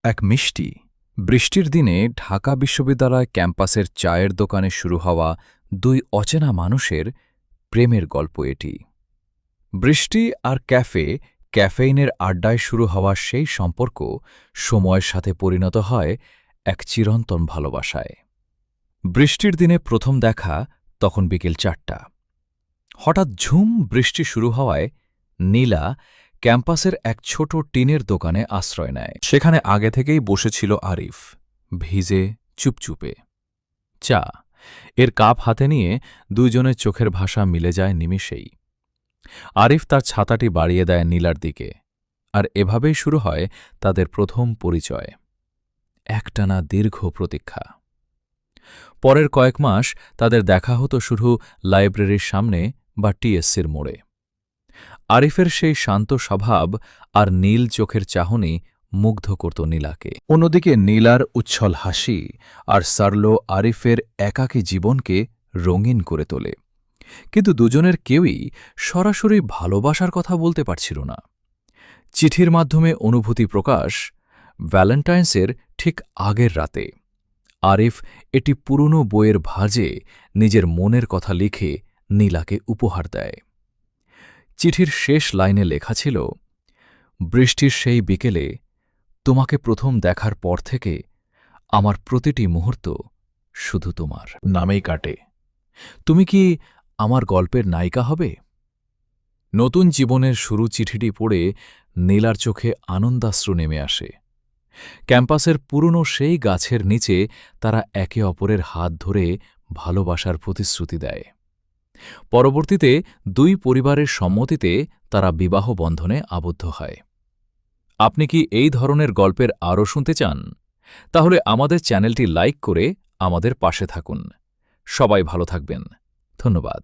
এক মিষ্টি বৃষ্টির দিনে ঢাকা বিশ্ববিদ্যালয় ক্যাম্পাসের চায়ের দোকানে শুরু হওয়া দুই অচেনা মানুষের প্রেমের গল্প এটি। বৃষ্টি আর ক্যাফেইনের আড্ডায় শুরু হওয়া সেই সম্পর্ক সময়ের সাথে পরিণত হয় এক চিরন্তন ভালোবাসায়। বৃষ্টির দিনে প্রথম দেখা তখন বিকেল ৪টা। হঠাৎ ঝুম বৃষ্টি শুরু হওয়ায় নীলা ক্যাম্পাসের এক ছোট টিনের দোকানে আশ্রয় নেয়। সেখানে আগে থেকেই বসেছিল আরিফ, ভিজে চুপচুপে। চা এর কাপ হাতে নিয়ে দুইজনের চোখের ভাষা মিলে যায় নিমেষেই। আরিফ তার ছাতাটি বাড়িয়ে দেয় নীলার দিকে, আর এভাবেই শুরু হয় তাদের প্রথম পরিচয়। একটানা দীর্ঘ প্রতীক্ষা। পরের কয়েক মাস তাদের দেখা হতো শুধু লাইব্রেরির সামনে বা টিএসসির মোড়ে। আরিফের সেই শান্ত স্বভাব আর নীল চোখের চাহনি মুগ্ধ করত নীলাকে। অন্যদিকে নীলার উচ্ছল হাসি আর সারলো আরিফের একাকী জীবনকে রঙিন করে তোলে। কিন্তু দুজনের কেউই সরাসরি ভালোবাসার কথা বলতে পারছিল না। চিঠির মাধ্যমে অনুভূতি প্রকাশ। ভ্যালেন্টাইন্সের ঠিক আগের রাতে আরিফ একটি পুরনো বইয়ের ভাঁজে নিজের মনের কথা লিখে নীলাকে উপহার দেয়। চিঠির শেষ লাইনে লেখা ছিল, বৃষ্টির সেই বিকেলে তোমাকে প্রথম দেখার পর থেকে আমার প্রতিটি মুহূর্ত শুধু তোমার নামেই কাটে। তুমি কি আমার গল্পের নায়িকা হবে? নতুন জীবনের শুরু চিঠিটি পড়ে নীলার চোখে আনন্দাশ্রু নেমে আসে। ক্যাম্পাসের পুরনো সেই গাছের নিচে তারা একে অপরের হাত ধরে ভালোবাসার প্রতিশ্রুতি দেয়। পরবর্তীতে দুই পরিবারের সম্মতিতে তারা বিবাহ বন্ধনে আবদ্ধ হয়। আপনি কি এই ধরনের গল্পের আরও শুনতে চান? তাহলে আমাদের চ্যানেলটি লাইক করে আমাদের পাশে থাকুন। সবাই ভালো থাকবেন। ধন্যবাদ।